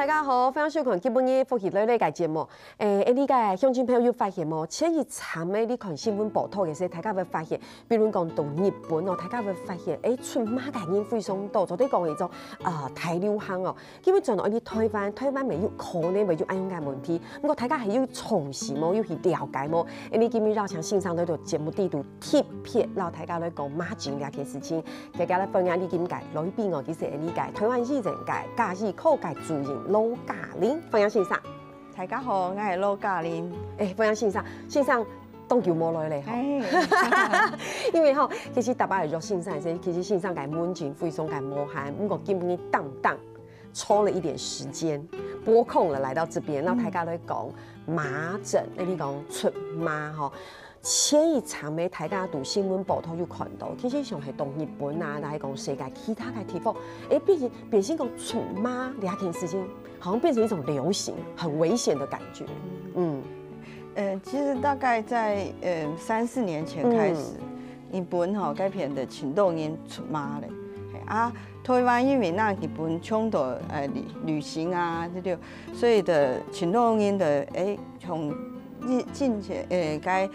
大家好，欢迎收看基本的福气类类嘅节目。你嘅乡亲朋友有发现冇？前一场咧，你看新闻报道嘅时候，大家会发现，比如讲到日本哦，大家会发现，春妈嘅人非常多，就啲讲迄种大流行哦。基本上哦，你台灣未有可能未有安樣嘅問題，不過大家係要重視冇，要去了解冇。你今日繞場線上呢度節目地度貼片，讓大家嚟講馬前兩件事情，大家嚟分享你點解來賓哦，其實係理解台灣藝人界、嘉義口界主人羅嘉玲，分享線上。大家好，我係羅嘉玲。分享線上。當叫冇來咧，因為吼，其實大家嚟做線上先，其實線上嘅門前非常嘅無限，不過基本嘅當抽了一點時間，撥空了來到這邊，然後大家都講麻疹，你講出麻吼。前一場咧，大家讀新聞報道有看到，其實上係同日本啊，來講世界其他嘅地方，變成講出麻兩件事情，好像變成一種流行，很危險的感覺，其實大概在3-4年前開始，日本吼改變的青島人出麻咧，台灣因為那日本衝到旅行啊，所以的青島人的從進前該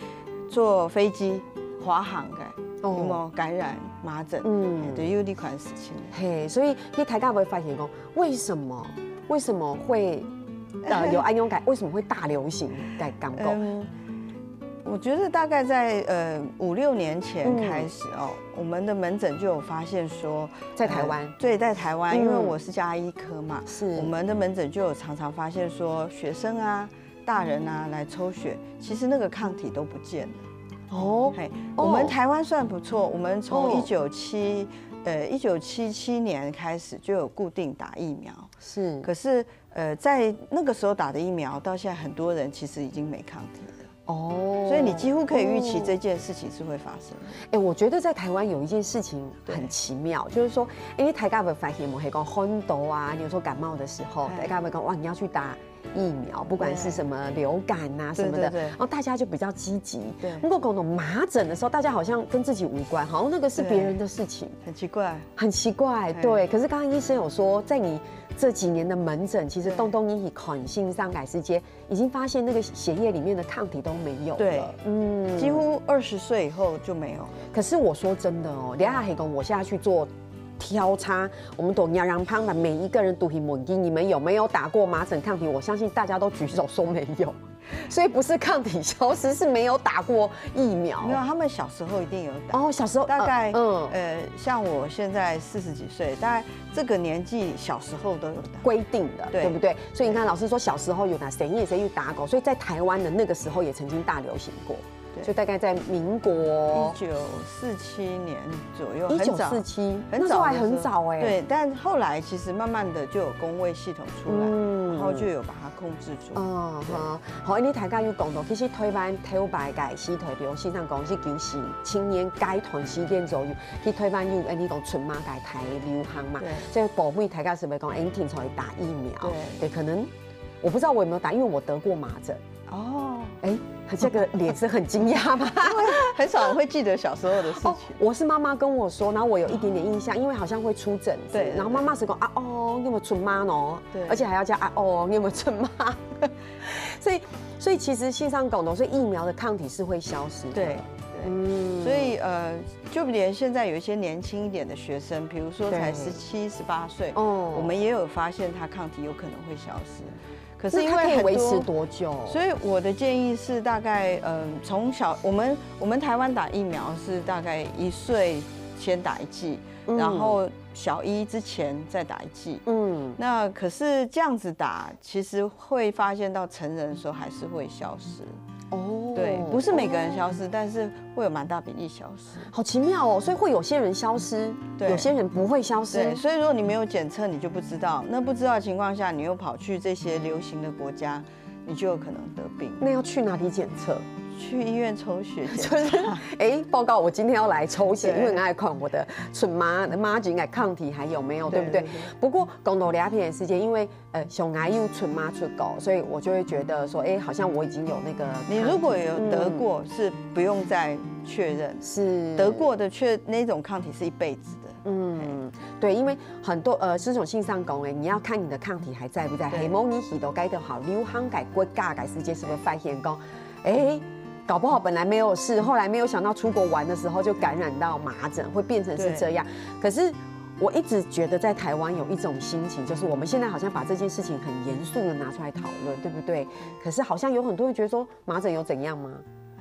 坐飛機華航嘅有冇感染麻疹，就有呢款事情。嘿，所以大家會發現講，為什麼會？有安用感，為什麼會大流行在感覺？我覺得大概在5-6年前開始哦，我們的門診就有發現說，在台灣，對，在台灣，因為我是家醫科嘛，是，我們的門診就有常常發現說，學生啊、大人啊來抽血，其實那個抗體都不見了。哦，我們台灣算不錯，我們從1977年開始就有固定打疫苗，是，可是在那個時候打的疫苗，到現在很多人其實已經沒抗體了。哦，所以你幾乎可以預期這件事情是會發生的。我覺得在台灣有一件事情很奇妙，就是說，你大家會發現我係講烘豆啊，你有時候感冒的時候，大家會講哇，你要去打疫苗，不管是什麼流感啊什麼的，然後大家就比較積極。對，如果講到麻疹的時候，大家好像跟自己無關，好像那個是別人的事情，很奇怪，很奇怪。對，可是剛剛醫生有說，在你這幾年的門診，其實東東醫看性上改時間，已經發現那個血液裡面的抗體都沒有了。對，幾乎20歲以後就沒有。可是我說真的哦，等下黑公，我現在去做挑查，我們都要讓旁邊每一個人都去問你，你們有沒有打過麻疹抗體？我相信大家都舉手說沒有，所以不是抗體消失，是沒有打過疫苗。沒有，他們小時候一定有打。哦，小時候大概像我現在40幾歲，大概這個年紀小時候都有打，規定的，對不對？所以你看老師說小時候有打，誰有打過，所以在台灣的那個時候也曾經大流行過。就大概在民國1947年左右，1947，那時候還很早哎。對，但後來其實慢慢的就有公衛系統出來，然後就有把它控制住。好，你大家有講到，其實台灣頭擺嘅時代，比如線上講是90青年階段時間左右，其實台灣有你講春麻嘅大流行嘛，所以保護大家是咪講一定才打疫苗？對，可能我不知道我有沒有打，因為我得過麻疹。哦，這個臉是很驚訝嗎？因為很少人會記得小時候的事情。我是媽媽跟我說，然後我有一點點印象，因為好像會出疹子。對。然後媽媽是講你有沒有春麻呢？對。而且還要加你有沒有春麻？所以其實線上講的，所以疫苗的抗體是會消失的。對。所以就連現在有一些年輕一點的學生，比如說才17、18歲，我們也有發現他抗體有可能會消失。可是因為可以維持多久？所以我的建議是大概從小我們台灣打疫苗是大概1歲先打1劑，然後小1之前再打1劑。那可是這樣子打，其實會發現到成人的時候還是會消失。對，不是每個人消失，但是會有蠻大比例消失。好奇妙哦，所以會有些人消失，有些人不會消失。對，所以如果你沒有檢測，你就不知道。那不知道的情況下，你又跑去這些流行的國家，你就有可能得病。那要去哪裡檢測？去医院抽血检就是报告我今天要来抽血，对因为我爱看我的纯妈菌抗体还有没有，对不对？对不过讲到两片的时间，因为熊癌又纯妈出狗，所以我就会觉得说，好像我已经有那个。你如果有得过，是不用再确认，是得过的那种抗体是一辈子的。对，因为很多这种性上讲你要看你的抗体还在不在。黑毛你洗都改得好，流行改骨架改时间是不是发现讲，搞不好本来没有事，后来没有想到出国玩的时候就感染到麻疹，会变成是这样。可是我一直觉得在台湾有一种心情，就是我们现在好像把这件事情很严肃的拿出来讨论，对不对？可是好像有很多人觉得说麻疹有怎样吗？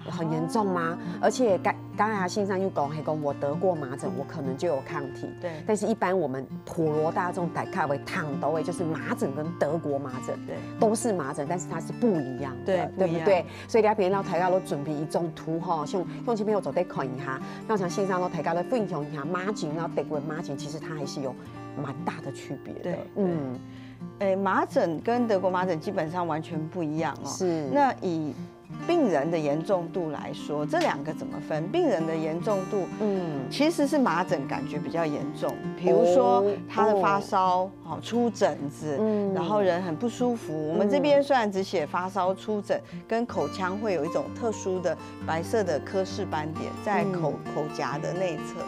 很严重吗？而且刚才信上又讲，我得过麻疹，我可能就有抗体。对。但是，一般我们普罗大众大概为躺到就是麻疹跟德国麻疹，对，都是麻疹，但是它是不一样的，对不对？所以，大家到大家都准备一种图哈，像这边我走在看一下，那像信上都大家都分享一下麻疹，然后德国麻疹，其实它还是有蛮大的区别的。麻疹跟德国麻疹基本上完全不一样哦。是。那以病人的严重度来说，这两个怎么分？病人的严重度，其实是麻疹感觉比较严重，比如说他的发烧，出疹子，然后人很不舒服。我们这边虽然只写发烧、出疹，跟口腔会有一种特殊的白色的科氏斑点在口颊的内侧。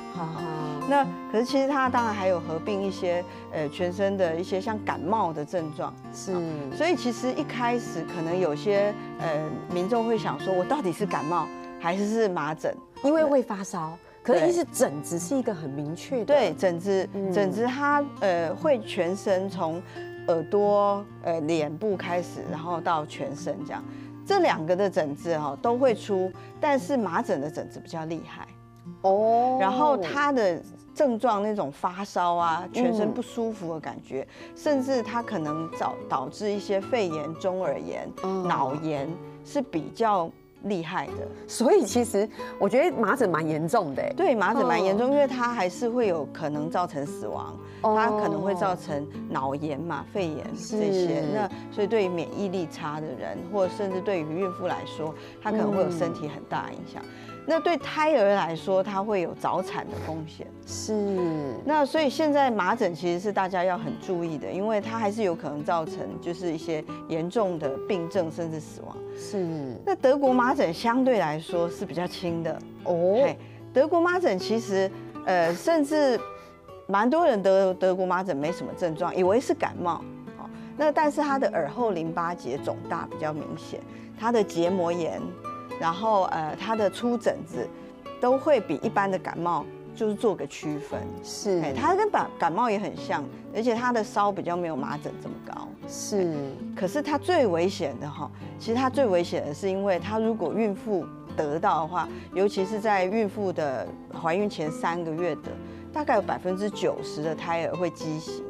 那可是其实它当然还有合并一些全身的一些像感冒的症状。是。所以其实一开始可能有些民众会想说，我到底是感冒还是麻疹？因为会发烧，可是意思疹子是一个很明确的。对，疹子它会全身从耳朵脸部开始，然后到全身这样。这两个的疹子都会出，但是麻疹的疹子比较厉害。然后它的症状那种发烧啊，全身不舒服的感觉，甚至它可能导致一些肺炎、中耳炎、脑炎，是比较厉害的。所以其实我觉得麻疹蛮严重的。对，麻疹蛮严重，因为它还是会有可能造成死亡，它可能会造成脑炎嘛、肺炎这些。那所以对于免疫力差的人，或者甚至对于孕妇来说，它可能会有身体很大的影响。那对胎儿来说，它会有早产的风险。是。那所以现在麻疹其实是大家要很注意的，因为它还是有可能造成就是一些严重的病症甚至死亡。是。那德国麻疹相对来说是比较轻的。德国麻疹其实甚至蛮多人得德国麻疹没什么症状，以为是感冒。那但是它的耳后淋巴结肿大比较明显，它的结膜炎。然后它的出疹子都会比一般的感冒就是做个区分。是。它跟感冒也很像，而且它的烧比较没有麻疹这么高。是。可是它最危险的其实它最危险的是因为它如果孕妇得到的话，尤其是在孕妇的怀孕前3个月的，大概有90%的胎儿会畸形。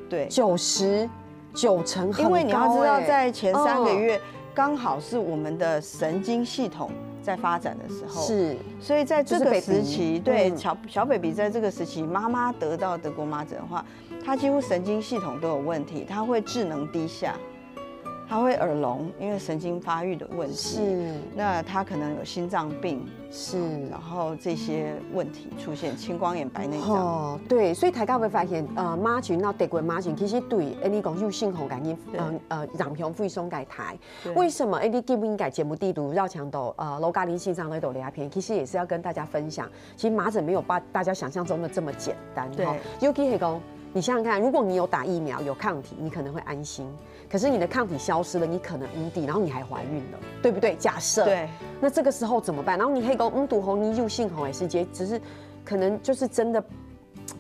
对，90%很高。因为你要知道，在前3个月。刚好是我们的神经系统在发展的时候，是，所以在这个时期，对小 baby 在这个时期，妈妈得到德国麻疹的话，她几乎神经系统都有问题，她会智能低下，她会耳聋，因为神经发育的问题，是，那她可能有心脏病，是，然后这些问题出现，青光眼、白内障。对，所以大家会发现，麻疹到德国麻疹其实对你讲有性红感染染上肺松改台，为什么你基本改节目地图绕墙斗楼咖喱线上那斗聊片，其实也是要跟大家分享，其实麻疹没有把大家想象中的这么简单。对，尤其是讲，你想想看，如果你有打疫苗有抗体，你可能会安心。可是你的抗体消失了，你可能阴蒂，然后你还怀孕了，对不对？假设，对，那这个时候怎么办？然后你黑公毒红你又性红世界，只是可能就是真的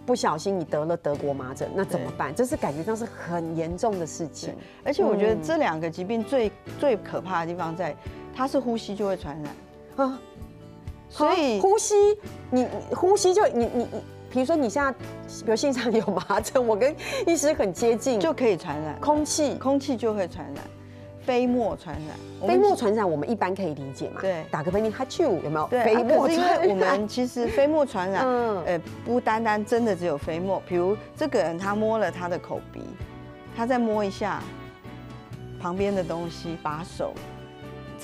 不小心你得了德国麻疹，那怎么办？这是感觉上是很严重的事情。而且我觉得这2个疾病最可怕的地方在，它是呼吸就会传染啊，所以呼吸你呼吸就你。比如说你现在，比如线上有麻疹，我跟医师很接近，就可以传染。空气就会传染，飞沫传染。飞沫传染我们一般可以理解嘛？对，打个喷嚏，哈啾，有没有？对，飞沫传染。因为我们其实飞沫传染，不单单真的只有飞沫。比如这个人他摸了他的口鼻，他再摸一下旁边的东西，把手。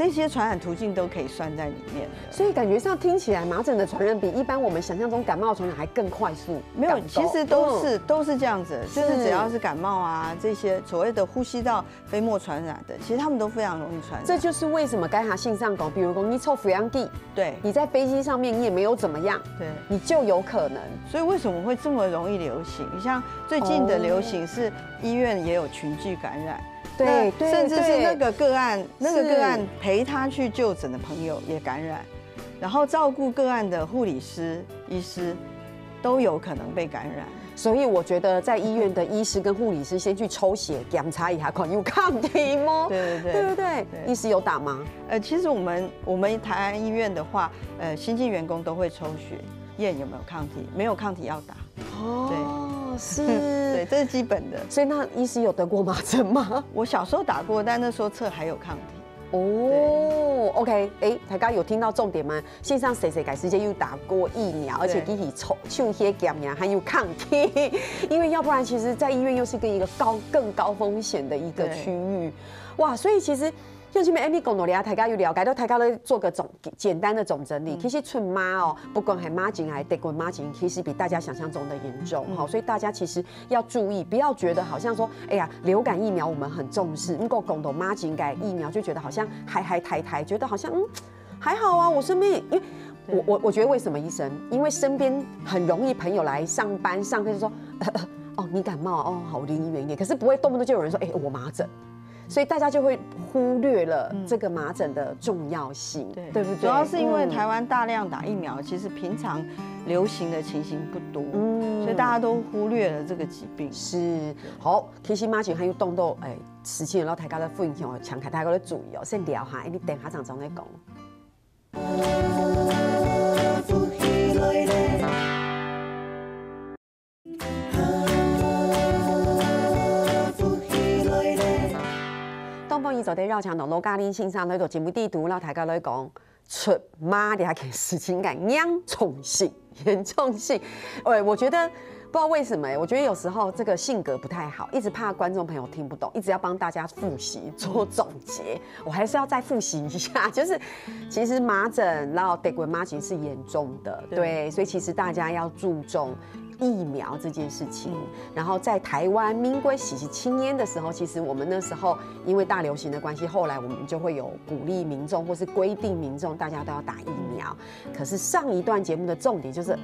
这些传染途径都可以算在里面的。所以感觉上听起来，麻疹的传染比一般我们想象中感冒传染还更快速。没有，其实都是这样子，就是只要是感冒啊这些所谓的呼吸道飞沫传染的，其实他们都非常容易传染。这就是为什么该下信上讲，比如说你抽抚养剂，对，你在飞机上面你也没有怎么样，对，你就有可能。所以为什么会这么容易流行？像最近的流行是医院也有群聚感染。对，甚至是那个个案陪他去就诊的朋友也感染，然后照顾个案的护理师、医师都有可能被感染。所以我觉得在医院的医师跟护理师先去抽血检查一下，看有抗体吗？对不对？医师有打吗？其实我们台安医院的话，新进员工都会抽血验有没有抗体，没有抗体要打。哦，是，对，这是基本的。所以那医师有得过麻疹吗？我小时候打过，但那时候测还有抗体。哦 ，OK， 大家有听到重点吗？线上谁改时间又打过疫苗，而且给你抽血检验还有抗体，因为要不然其实，在医院又是跟一个更高风险的一个区域，哇，所以其实。像前面 Amy 讲到了，大家有了解到，大家都做个简单的总整理。其实春妈哦，不管是麻疹还是德国麻疹，其实比大家想象中的严重。好，所以大家其实要注意，不要觉得好像说，哎呀，流感疫苗我们很重视，如果讲到麻疹改疫苗，就觉得好像抬，觉得好像还好啊。我身边因为我觉得为什么医生？因为身边很容易朋友来上班上课就说，哦你感冒哦，好离你远一点，可是不会动不动就有人说，我麻疹。所以大家就会忽略了这个麻疹的重要性，对不对？主要是因为台湾大量打疫苗，其实平常流行的情形不多，所以大家都忽略了这个疾病。是，好，其实麻疹还有动到事情，然后大家的分享，强大家都注意哦，先聊下，你等下常在讲。东方伊就在绕墙同老嘉玲先生喺度节目地图，然后大家来讲出马的件事情嘅严重性。我觉得不知道为什么，我觉得有时候这个性格不太好，一直怕观众朋友听不懂，一直要帮大家复习做总结。我还是要再复习一下，就是其实麻疹，然后德国麻疹是严重的，对，所以其实大家要注重。疫苗这件事情，然后在台湾民国47年的时候，其实我们那时候因为大流行的关系，后来我们就会有鼓励民众或是规定民众大家都要打疫苗。可是上一段节目的重点就是，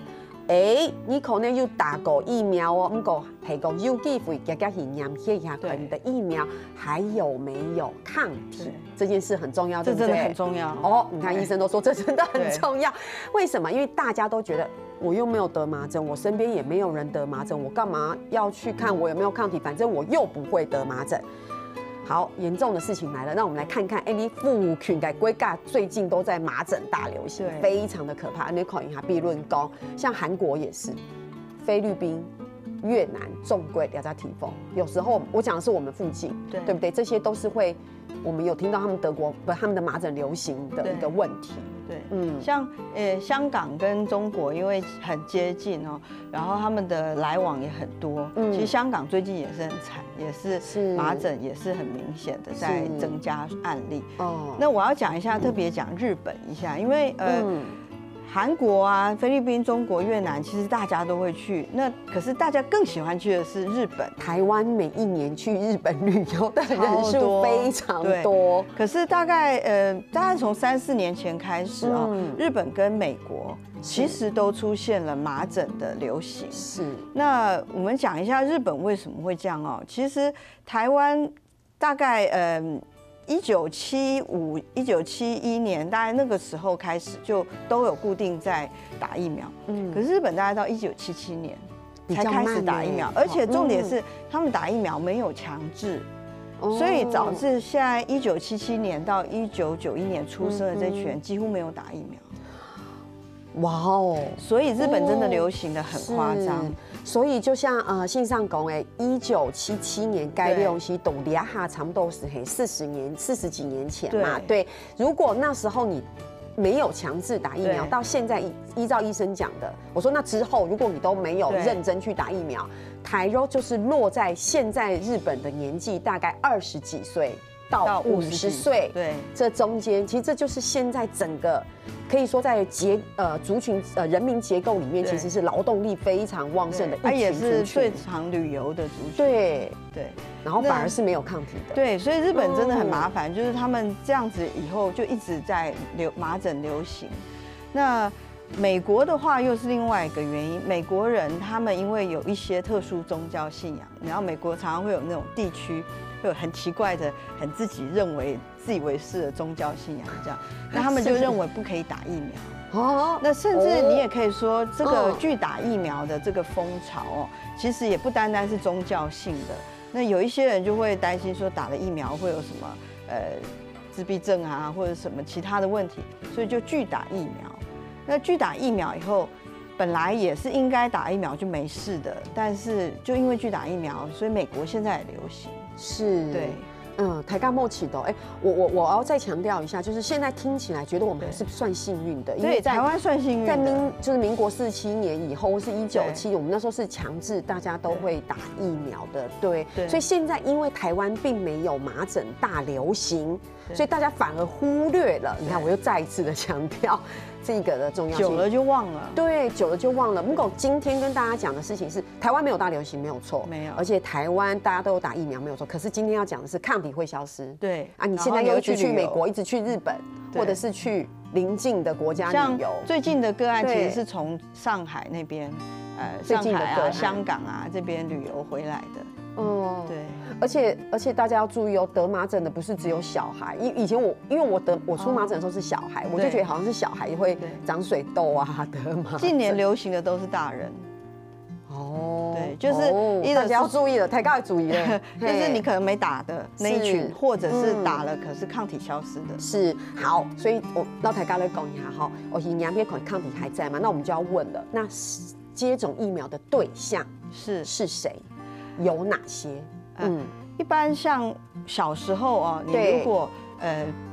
你可能有打过疫苗哦，不过係講有機會加加驗驗一下你的疫苗還有沒有抗體，這件事很重要，這真的很重要哦。你看醫生都說這真的很重要，為什麼？因為大家都覺得。我又沒有得麻疹，我身邊也沒有人得麻疹，我幹嘛要去看我有沒有抗體？反正我又不會得麻疹。好，嚴重的事情來了，那我們來看看，你父權嘅國家最近都在麻疹大流行，非常的可怕。你看一下評論講，像韓國也是，菲律賓、越南、中國兩家提風，有時候我講的是我們附近，對不對？這些都是會，我們有聽到他們他們的麻疹流行的一個問題。对，像香港跟中国因为很接近哦，然后他们的来往也很多。其实香港最近也是很惨，也是麻疹也是很明显的在增加案例。哦，那我要讲一下，特别讲日本一下，因为韩国啊、菲律宾、中国、越南，其实大家都会去。那可是大家更喜欢去的是日本。台湾每一年去日本旅游的人数非常多。可是大概从3-4年前开始哦，日本跟美国其实都出现了麻疹的流行。是。那我们讲一下日本为什么会这样哦？其实台湾大概1975、1971年，大概那个时候开始就都有固定在打疫苗。可是日本大概到1977年才开始打疫苗，而且重点是他们打疫苗没有强制，所以导致现在1977年到1991年出生的这群人几乎没有打疫苗。哇哦！所以日本真的流行的很夸张。所以就像线上讲1977年该利用西懂利亚哈差不多是40几年前嘛，对。如果那时候你没有强制打疫苗，到现在依照医生讲的，我说那之后如果你都没有认真去打疫苗，台肉就是落在现在日本的年纪大概20几岁到50岁，对，这中间其实这就是现在整个可以说在族群人民结构里面，其实是劳动力非常旺盛的一群族群，也是最常旅游的族群。对对，然后反而是没有抗体的。对，所以日本真的很麻烦，就是他们这样子以后就一直在麻疹流行。那美国的话又是另外一个原因，美国人他们因为有一些特殊宗教信仰，然后美国常常会有那种地区会有很奇怪的、很自以为是的宗教信仰，这样，那他们就认为不可以打疫苗。哦，那甚至你也可以说，这个拒打疫苗的这个风潮哦，其实也不单单是宗教性的。那有一些人就会担心说，打了疫苗会有什么自闭症啊，或者什么其他的问题，所以就拒打疫苗。那拒打疫苗以后，本来也是应该打疫苗就没事的，但是就因为拒打疫苗，所以美国现在也流行。是，对。台大末期的，我要再强调一下，就是现在听起来觉得我们还是算幸运的，因为台湾算幸运的，在民国47年以后，或是1997，我们那时候是强制大家都会打疫苗的，对，所以现在因为台湾并没有麻疹大流行，所以大家反而忽略了。你看，我又再一次的强调这个的重要性，久了就忘了，对，久了就忘了。我今天跟大家讲的事情是，台湾没有大流行，没有错，没有，而且台湾大家都有打疫苗，没有错。可是今天要讲的是抗体会消失，对啊，你现在又一直去美国，一直去日本，或者是去邻近的国家旅游。最近的个案其实是从上海那边，上海啊、香港啊这边旅游回来的。哦，对，而且大家要注意哦，得麻疹的不是只有小孩，以前因为我出麻疹的时候是小孩，我就觉得好像是小孩会长水痘啊，得麻疹。近年流行的都是大人。哦，对，就是大家要注意了，太高的注意了，就是你可能没打的那一群，或者是打了可是抗体消失的。是，好，所以我老太高来讲一下哈，两边抗体还在嘛？那我们就要问了，那接种疫苗的对象是谁？有哪些？一般像小时候哦，你如果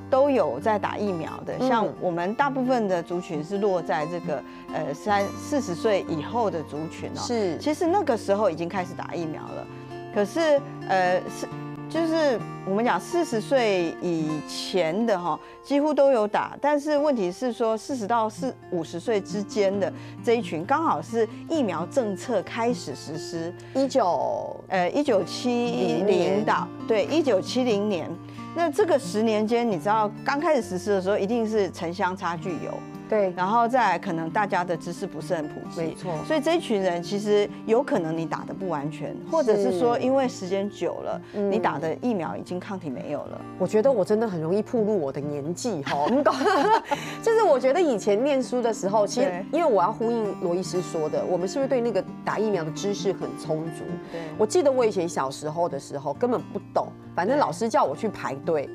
都有在打疫苗的，像我们大部分的族群是落在这个40岁以后的族群哦，是，其实那个时候已经开始打疫苗了，可是就是我们讲40岁以前的哈，几乎都有打，但是问题是说40到50岁之间的这一群，刚好是疫苗政策开始实施，1970到对1970年，那这个10年间，你知道刚开始实施的时候，一定是城乡差距有。对，然后再来可能大家的知识不是很普及，没错，所以这一群人其实有可能你打的不完全，或者是说因为时间久了，你打的疫苗已经抗体没有了。我觉得我真的很容易暴露我的年纪哈，就是我觉得以前念书的时候，其实因为我要呼应罗医师说的，我们是不是对那个打疫苗的知识很充足？对，我记得我以前小时候的时候根本不懂，反正老师叫我去排队。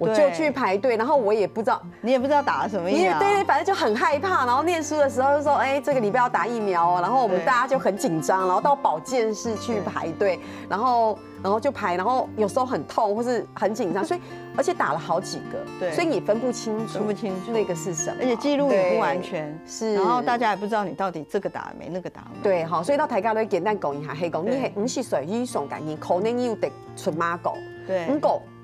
我就去排队，然后我也不知道，你也不知道打了什么疫苗，对，反正就很害怕。然后念书的时候就说，这个礼拜要打疫苗哦，然后我们大家就很紧张，然后到保健室去排队，然后就排，然后有时候很痛或是很紧张，所以而且打了好几个，对，所以你分不清楚那个是什么，而且记录也不完全，是，然后大家也不知道你到底这个打了没，那个打了没。对，好，所以到台家都简单讲一下，黑讲你不是属于上感染，可能又得出马狗，对，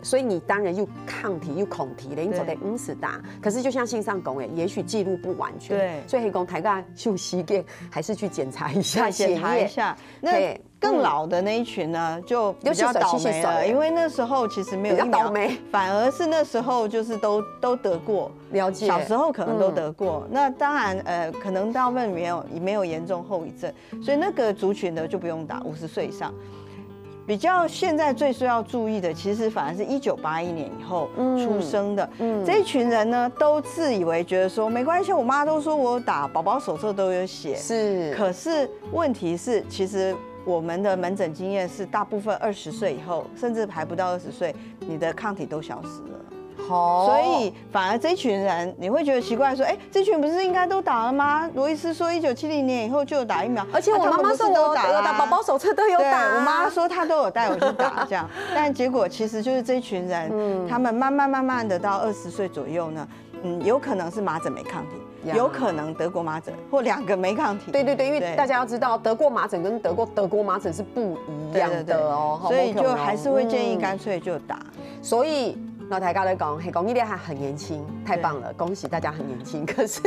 所以你当然又抗体又恐体了，你走得死打。可是就像信上讲也许记录不完全，对，所以黑讲台大休息给还是去检查一下，检查一下。那更老的那一群呢，就比较倒霉了，因为那时候其实没有疫苗，反而是那时候就是都得过，了解，小时候可能都得过。那当然可能大部分没有严重后遗症，所以那个族群的就不用打，50岁以上。比较现在最需要注意的，其实反而是1981年以后出生的这一群人呢，都自以为觉得说没关系，我妈都说我打，宝宝手册都有写。是，可是问题是，其实我们的门诊经验是，大部分20岁以后，甚至还不到20岁，你的抗体都消失了。所以反而这一群人，你会觉得奇怪，说，这群不是应该都打了吗？罗医师说1970年以后就有打疫苗，而且我妈妈说我打，宝宝手册都有打，我妈说她都有带我去打，这样。但结果其实就是这一群人，他们慢慢的到20岁左右呢，有可能是麻疹没抗体，有可能得过麻疹，或2个没抗体。对，因为大家要知道，得过麻疹跟德国麻疹是不一样的哦，所以就还是会建议干脆就打。所以老大家在讲，嘿，讲你还很年轻，太棒了，恭喜大家很年轻。可是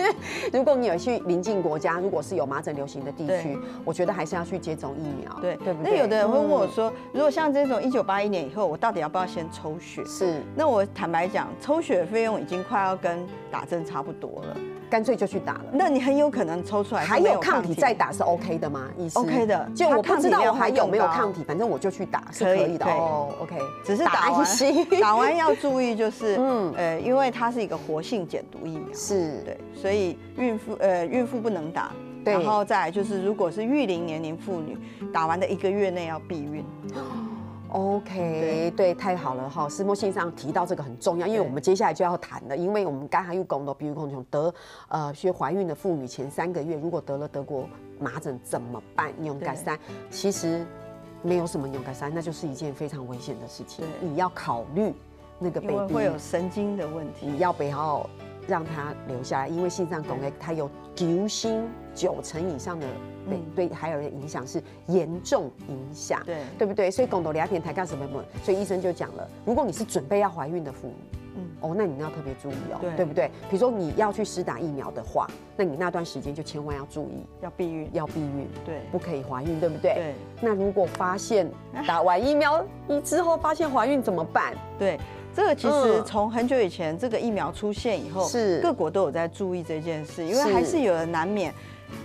如果你有去邻近国家，如果是有麻疹流行的地区，我觉得还是要去接种疫苗，对对不对？那有的人会问我说，如果像这种1981年以后，我到底要不要先抽血？是，那我坦白讲，抽血费用已经快要跟打针差不多了。干脆就去打了。那你很有可能抽出来还有抗体再打是 OK 的吗？医师 OK 的，就我不知道我还有没有抗体，反正我就去打是可以的哦。OK， 只是打完要注意，就是因为它是一个活性减毒疫苗，是对，所以孕妇不能打。然后再来就是，如果是育龄年龄妇女，打完的1个月内要避孕。OK， 对，太好了哈！石墨信上提到这个很重要，因为我们接下来就要谈了，因为我们刚才又讲到，比如说学怀孕的妇女前3个月如果得了德国麻疹怎么办？用改善其实没有什么用改善，那就是一件非常危险的事情。你要考虑那个 baby 会有神经的问题，你要不要让他留下来？因为信上讲的，它有90%以上的。对孩儿的影响是严重影响，对不对？所以讲到2片台干什么？所以医生就讲了，如果你是准备要怀孕的妇女，那你要特别注意哦，对不对？比如说你要去施打疫苗的话，那你那段时间就千万要注意，要避孕，对，不可以怀孕，对不对？对。那如果发现打完疫苗之后发现怀孕怎么办？对。这个其实从很久以前这个疫苗出现以后，是各国都有在注意这件事，因为还是有人难免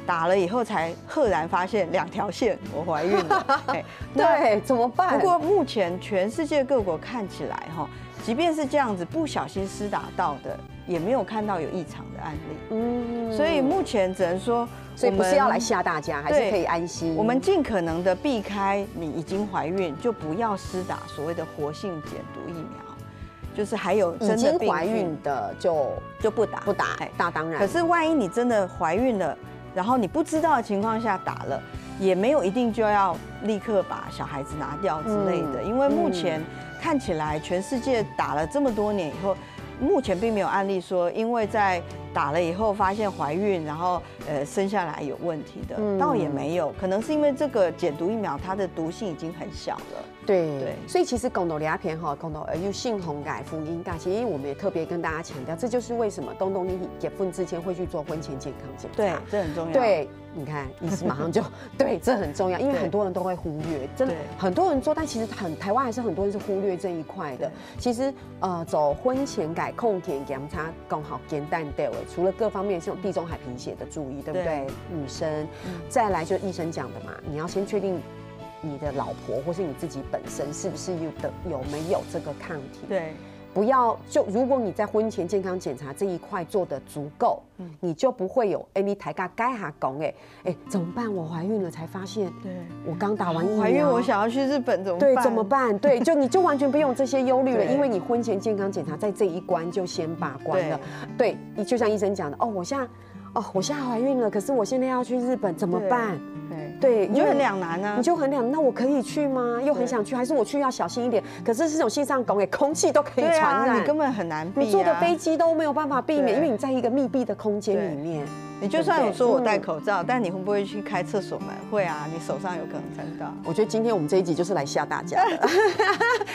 打了以后才赫然发现2条线，我怀孕了。对，怎么办？不过目前全世界各国看起来哈，即便是这样子不小心施打到的，也没有看到有异常的案例。所以目前只能说，所以不是要来吓大家，还是可以安心。我们尽可能的避开你已经怀孕，就不要施打所谓的活性减毒疫苗。就是还有已经怀孕的就不打，大当然。可是万一你真的怀孕了，然后你不知道的情况下打了，也没有一定就要立刻把小孩子拿掉之类的，因为目前看起来全世界打了这么多年以后，目前并没有案例说因为在打了以后发现怀孕，然后生下来有问题的，倒也没有，可能是因为这个减毒疫苗它的毒性已经很小了。对，所以其实讲到2片哈，讲到有性红改、妇婴假，其实我们也特别跟大家强调，这就是为什么东东你结婚之前会去做婚前健康检查，对，这很重要。对，你看医师马上就对，这很重要，因为很多人都会忽略，真的很多人做，但其实台湾还是很多人是忽略这一块的。其实走婚前改控检检查刚好简单对位，除了各方面像地中海贫血的注意，对不对？女生，再来就医生讲的嘛，你要先确定你的老婆或是你自己本身是不是有没有这个抗体？对，不要如果你在婚前健康检查这一块做得足够，你就不会有你抬价该下讲怎么办？我怀孕了才发现，对，我刚打完疫苗，怀孕我想要去日本怎么办？对，怎么办？对，你就完全不用这些忧虑了，因为你婚前健康检查在这一关就先把关了。对，就像医生讲的，我现在怀孕了，可是我现在要去日本怎么办？对，你就很两难啊！你就很两难，那我可以去吗？又很想去，还是我去要小心一点？可是这种线上讲空气都可以传染，你根本很难避。你坐的飞机都没有办法避免，因为你在一个密闭的空间里面。你就算有说我戴口罩，但你会不会去开厕所门？会啊，你手上有可能沾到。我觉得今天我们这一集就是来吓大家的，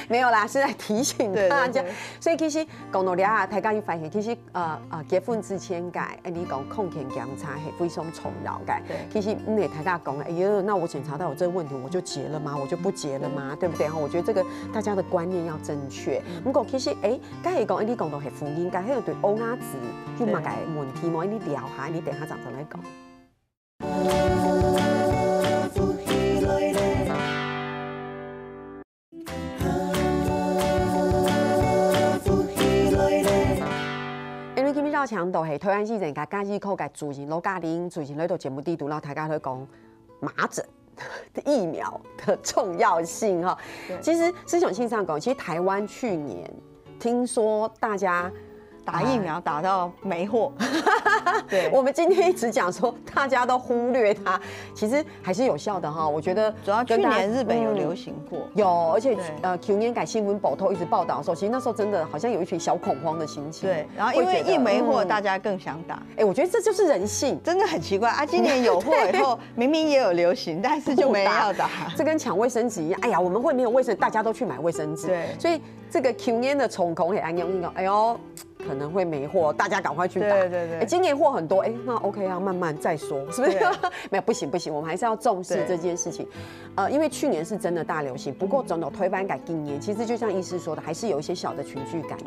没有啦，是在提醒大家。所以其实讲到了大家要发现，其实结婚之前你讲控检检查是非常重要的。其实你大家讲，哎呦，那我检查到有这个问题，我就结了吗？我就不结了吗？对不对？我觉得这个大家的观念要正确。不过其实刚才讲，你讲到是婚姻，刚才有对欧亚子有嘛个问题嘛？你聊下，你等下再来讲。因为今日照强度係台灣市人家家醫科嘅主任羅嘉玲主任喺度節目地度啦，大家都講麻疹的疫苗的重要性哈。其實思想性上講，其實台灣去年聽說大家打疫苗打到没货。对，我们今天一直讲说大家都忽略它，其实还是有效的哈。我觉得主要去年日本有流行过，有，而且去年改新闻报头一直报道的时候，其实那时候真的好像有一群小恐慌的心情。对，然后因为一没货，大家更想打。我觉得这就是人性，真的很奇怪啊！今年有货以后，明明也有流行，但是就没人要打。这跟抢卫生纸一样，哎呀，我们会没有卫生，大家都去买卫生纸。对，所以这个去年的冲口很安用，哎呦。可能会没货，大家赶快去打。对对对。今年货很多，那 OK 啊，慢慢再说，是不是？没有，不行，我们还是要重视这件事情。因为去年是真的大流行，不过总有推翻改今年，其实就像医师说的，还是有一些小的群聚感。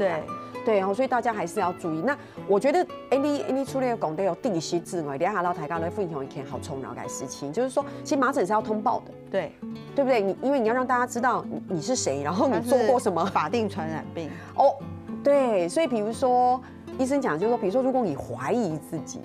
对，所以大家还是要注意。那我觉得，你除了讲的有定时之外，你还要大家来分享一件好重要的事情，就是说，其实麻疹是要通报的，对不对？因为你要让大家知道你是谁，然后你做过什么法定传染病哦。对，所以比如说医生讲，就是说，比如说，如果你怀疑自己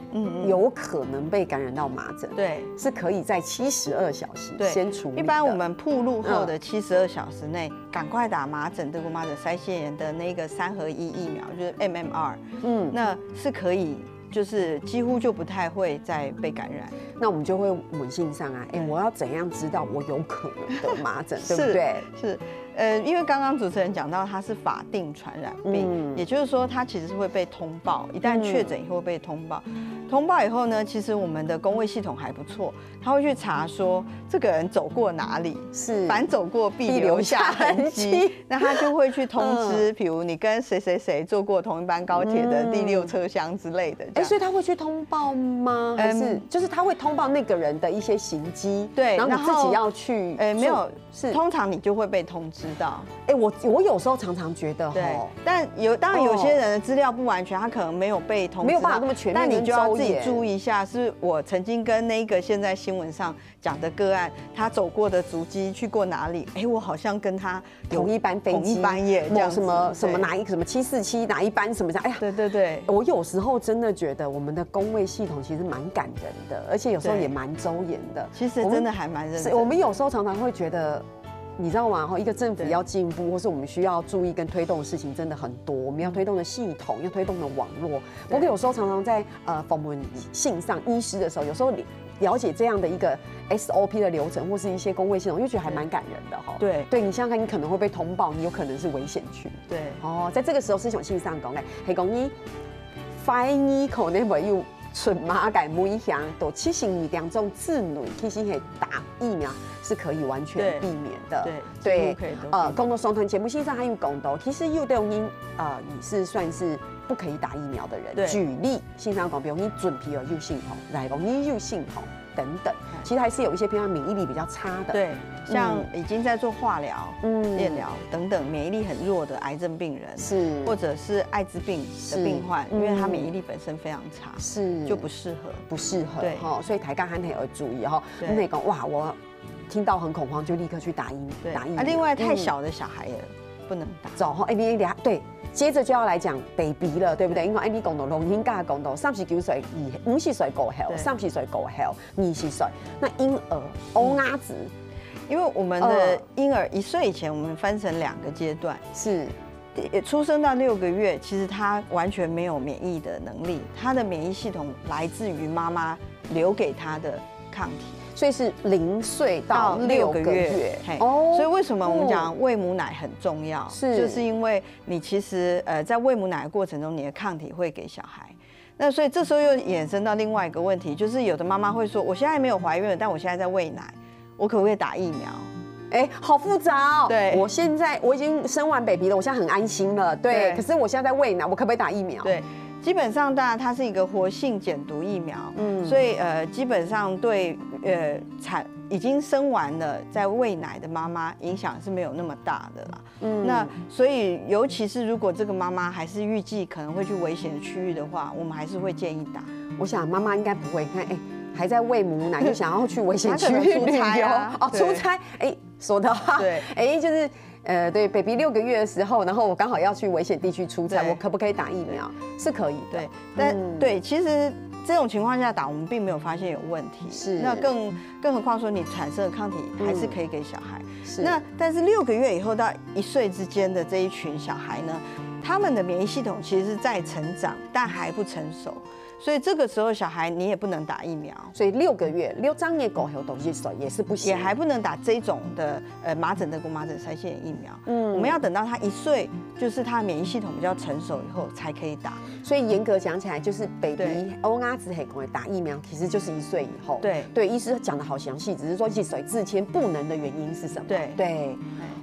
有可能被感染到麻疹，对，是可以在72小时先处理。一般我们暴露后的72小时内，赶快打麻疹、德国麻疹腮腺炎的那个3合1疫苗，就是 MMR，那是可以。就是几乎就不太会再被感染，那我们就会问信上啊，我要怎样知道我有可能得麻疹，对不对？是，因为刚刚主持人讲到它是法定传染病，也就是说它其实是会被通报，一旦确诊以后被通报。通报以后呢，其实我们的公卫系统还不错，他会去查说这个人走过哪里，是凡走过必留下痕迹，那他就会去通知，比如你跟谁谁谁坐过同一班高铁的第6车厢之类的。所以他会去通报吗？还是就是他会通报那个人的一些行迹？对，然后你自己要去？没有，是通常你就会被通知到。我有时候常常觉得，对，但当然有些人的资料不完全，他可能没有被通知，没有办法那么全面。但你就要自己注意一下，是我曾经跟那个现在新闻上讲的个案，他走过的足迹去过哪里？我好像跟他同一班飞机，同一班耶，这样什么哪一什么747哪一班什么这样？哎呀，对，我有时候真的觉得我们的公卫系统其实蛮感人的，而且有时候也蛮周延的。其实真的还蛮认真。我们有时候常常会觉得。你知道吗？一个政府要进步，或是我们需要注意跟推动的事情真的很多。我们要推动的系统，要推动的网络。不过有时候常常在访问信上医师的时候，有时候了解这样的一个 SOP 的流程，或是一些公卫系统，又觉得还蛮感人的哈。对，你想想看，你可能会被通报，你有可能是危险区。对，在这个时候，师兄信上讲係講你快醫可能會有出麻嘅危險，到其實你兩種子女其實係打疫苗是可以完全避免的。对，公道上團節目線上還有講到，其實有的人你是算是不可以打疫苗的人。舉例線上講，比如你準備了右性紅，來講你右性紅等等，其實還是有一些偏向免疫力比較差的。對，像已經在做化療、電療等等免疫力很弱的癌症病人，是或者是艾滋病的病患，因為他免疫力本身非常差，是就不適合。對，所以大家還係要注意哈。你嚟講，哇，我聽到很恐慌，就立刻去打疫苗。另外太小的小孩也不能打。對。接着就要來講 baby 了，對不對？因為你講到龍興家講到39歲50歲過後，30歲過後20歲，那嬰兒歐亞子，因為我們的嬰兒1歲以前，我們分成2個階段，是出生到6個月，其實他完全沒有免疫的能力，他的免疫系統來自於媽媽留給他的抗體。所以是0歲到6個月，所以為什麼我們講餵母奶很重要？就是因為你其實在餵母奶的過程中，你的抗體會給小孩。那所以這時候又衍生到另外一個問題，就是有的媽媽會說，我現在沒有懷孕了，但我現在在餵奶，我可不可以打疫苗？好複雜哦。對，我已經生完 baby 了，我現在很安心了。對，可是我現在在餵奶，我可不可以打疫苗？對。基本上，當然它是一個活性減毒疫苗，所以基本上對已經生完了在餵奶的媽媽影響是沒有那麼大的啦。那所以尤其是如果這個媽媽還是預計可能會去危險區域的話，我們還是會建議打。我想媽媽應該不會看，還在餵母奶就想要去危險區域旅遊出差，說的話，對，就是對 baby 6個月的時候，然後我剛好要去危險地區出差，我可不可以打疫苗？是可以的。對，但對，其實這種情況下打，我們並沒有發現有問題。是，那更何況說你產生的抗體還是可以給小孩。是，那但是6個月以後到1歲之間的這一群小孩呢，他们的免疫系统其实是在成长，但还不成熟。所以这个时候小孩你也不能打疫苗，所以6个月6张也狗后东西手也是不行，也还不能打这种的麻疹德国麻疹腮腺炎疫苗。我们要等到他1岁，就是他免疫系统比较成熟以后才可以打。所以严格讲起来，就是 baby 欧阿子黑狗打疫苗，其实就是1岁以后。对，医师讲的好详细，只是说1岁之前不能的原因是什么？对，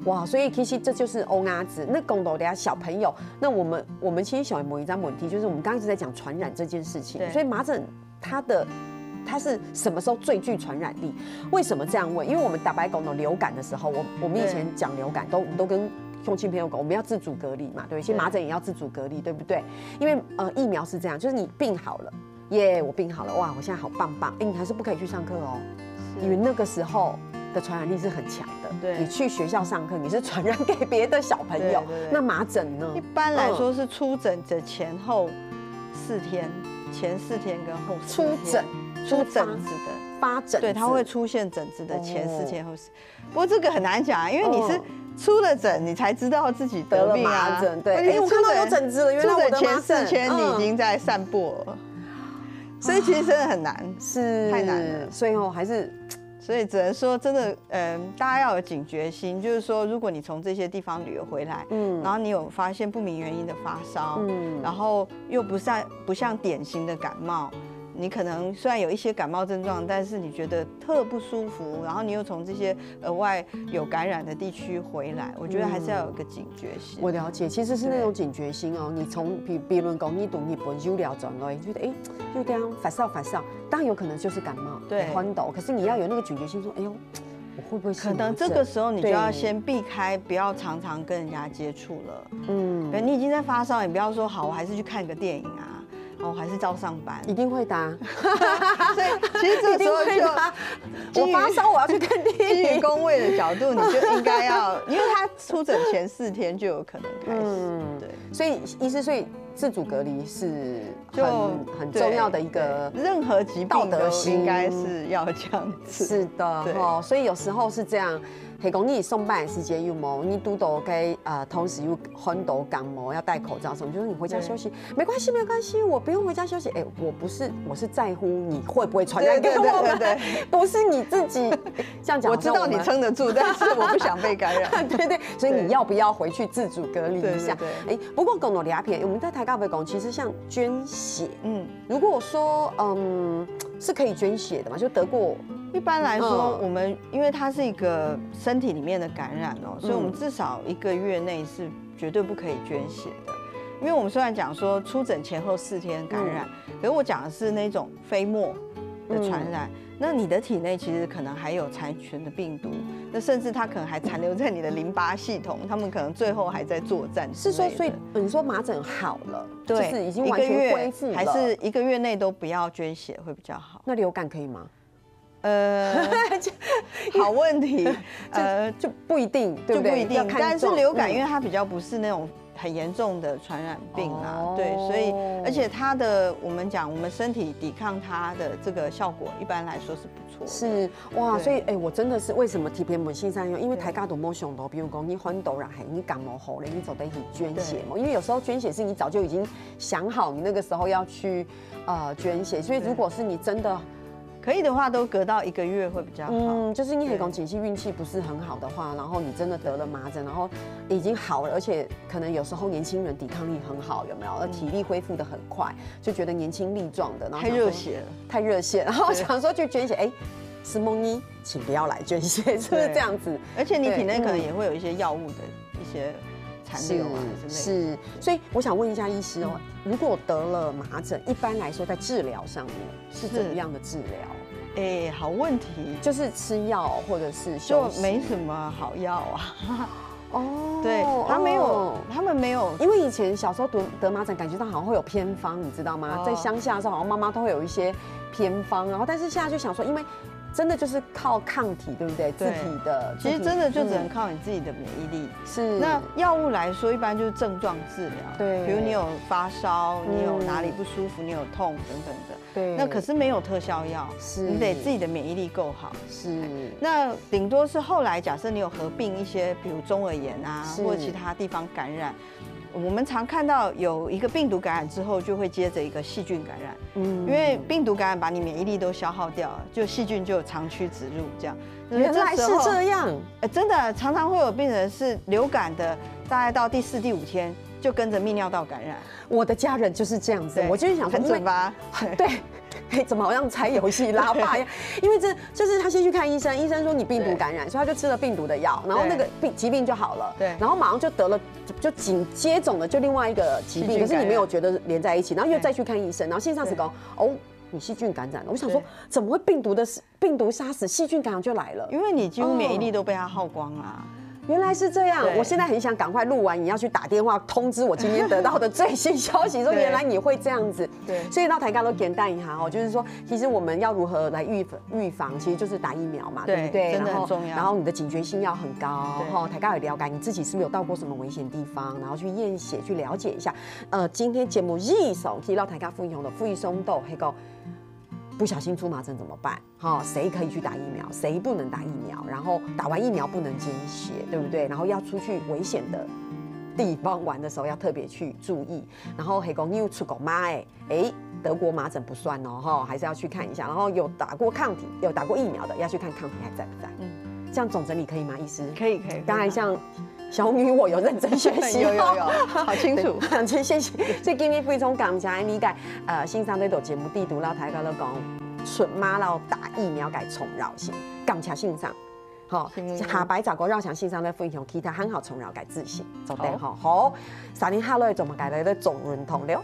哇，所以其实这就是欧阿子。那公斗的小朋友，那我们其实小某一张问题，就是我们刚刚一直在讲传染这件事情。所以麻疹它是什么时候最具传染力？为什么这样问？因为我们打白狗的流感的时候，我们以前讲流感都跟兄亲朋友讲，我们要自主隔离嘛，对，其实麻疹也要自主隔离，对不对？因为疫苗是这样，就是你病好了，耶，我病好了，哇，我现在好棒棒，你还是不可以去上课哦，因为那个时候的传染力是很强的。对，你去学校上课，你是传染给别的小朋友。那麻疹呢？一般来说是出疹的前后4天。前4天跟后4天出疹子的发疹子，对，它会出现疹子的前4天后4。不过这个很难讲，因为你是出了疹，你才知道自己得了麻疹。对，我看到有疹子了，原来我的麻疹。出疹前4天你已经在散播了，所以其实真的很难，是太难了。所以还是。所以只能说，真的，大家要有警觉心，就是说，如果你从这些地方旅游回来，然后你有发现不明原因的发烧，然后又不像典型的感冒，你可能虽然有一些感冒症状，但是你觉得特不舒服，然后你又从这些额外有感染的地区回来，我觉得还是要有一个警觉心。我了解，其实是那种警觉心哦。你从比如讲你读日本医疗转来，觉得就这样发烧，当然有可能就是感冒，对，昏倒。可是你要有那个警觉心，说，哎呦，我会不会是麻疹？可能这个时候你就要先避开，不要常常跟人家接触了。你已经在发烧，你不要说好，我还是去看个电影啊。还是照上班，一定会打。所以其实这时候就，我发烧，我要去看电影。基于公卫的角度，你就应该要，因为他出诊前4天就有可能开始。对，所以医师，所以自主隔离是很重要的一个，任何疾病都应该是要这样子。是的，所以有时候是这样。系讲你上班的时间有冇？你拄到该同时有很多感冒要戴口罩什么，就是你回家休息没关系，我不用回家休息。我是在乎你会不会传染给我们，不是你自己这样讲。我知道你撑得住，但是我不想被感染。对，所以你要不要回去自主隔离一下？不过讲到鸦片，我们在台大会讲，其实像捐血，如果说是可以捐血的嘛，就得过。一般来说，我们因为它是一个身体里面的感染哦，所以我们至少1个月内是绝对不可以捐血的。因为我们虽然讲说出诊前后4天感染，可是我讲的是那种飞沫的传染。那你的体内其实可能还有残存的病毒，那甚至它可能还残留在你的淋巴系统，他们可能最后还在作战。是说，所以你说麻疹好了，对，就是已经完全恢复了，还是1个月内都不要捐血会比较好？那流感可以吗？好问题，就不一定，对不对？就不一定。但是流感，因为它比较不是那种很严重的传染病啦，对，所以而且它的我们身体抵抗它的这个效果，一般来说是不错。是哇，所以我真的是为什么提偏门性善用？因为台大都没想到，比如讲你患痘然后你感冒后了，你走得去捐血嘛？因为有时候捐血是你早就已经想好，你那个时候要去捐血，所以如果是你真的。可以的话，都隔到1个月会比较好。就是你可以讲景气运气不是很好的话，然后你真的得了麻疹，然后已经好了，而且可能有时候年轻人抵抗力很好，有没有？而体力恢复得很快，就觉得年轻力壮的，然后太热血了，太热血，然后想说去捐血，石梦一，请不要来捐血，是不是这样子？而且你体内可能也会有一些药物的一些残留啊之类的。是，所以我想问一下医师哦，如果得了麻疹，一般来说在治疗上面是怎么样的治疗？好问题，就是吃药或者是休息，就没什么好药啊。对，他们没有，因为以前小时候得麻疹，感觉到好像会有偏方，你知道吗？在乡下的时候，好像妈妈都会有一些偏方，然后但是现在就想说，因为真的就是靠抗体，对不对？自体的，其实真的就只能靠你自己的免疫力。是。那药物来说，一般就是症状治疗，对，比如你有发烧，你有哪里不舒服，你有痛等等的。对。那可是没有特效药，是你得自己的免疫力够好。是。那顶多是后来假设你有合并一些，比如中耳炎啊，或者其他地方感染。我们常看到有一个病毒感染之后，就会接着一个细菌感染。因为病毒感染把你免疫力都消耗掉了，就细菌就长驱直入这样。原来是这样，真的常常会有病人是流感的，大概到第4、第5天就跟着泌尿道感染。我的家人就是这样子，我就是想说，很准吧？对，怎么好像猜游戏拉霸一样？因为这就是他先去看医生，医生说你病毒感染，所以他就吃了病毒的药，然后那个疾病就好了。对，然后马上就得了，就紧接种的就另外一个疾病，可是你没有觉得连在一起，然后又再去看医生，然后线上是讲哦。你细菌感染了，我想说怎么会病毒杀死细菌感染就来了？因为你几乎免疫力都被它耗光了。原来是这样，我现在很想赶快录完，你要去打电话通知我今天得到的最新消息，说原来你会这样子。对，所以到台大都简单一下哦，就是说，其实我们要如何来预防，其实就是打疫苗嘛，对不对？真的很重要。然后你的警觉性要很高，哈，台大有了解你自己是不是有到过什么危险地方，然后去验血去了解一下。今天节目日送提到台大附用的富裕松豆黑狗。不小心苎麻疹怎么办？谁可以去打疫苗，谁不能打疫苗？然后打完疫苗不能经血，对不对？然后要出去危险的地方玩的时候要特别去注意。然后黑公又出国妈德国麻疹不算哦，还是要去看一下。然后有打过抗体、有打过疫苗的要去看抗体还在不在。这样总整理可以吗，医师？可以。当然像。小女我有认真学习，有，好清楚，谢谢。所以今天非常感谢你介欣赏呢套节目，地图老台高咧讲，出马老打疫苗该重绕性，感谢欣赏。好，下摆找个绕墙欣赏咧分享其他很好重绕该自信，做得好。3年下来做乜该咧总认同了。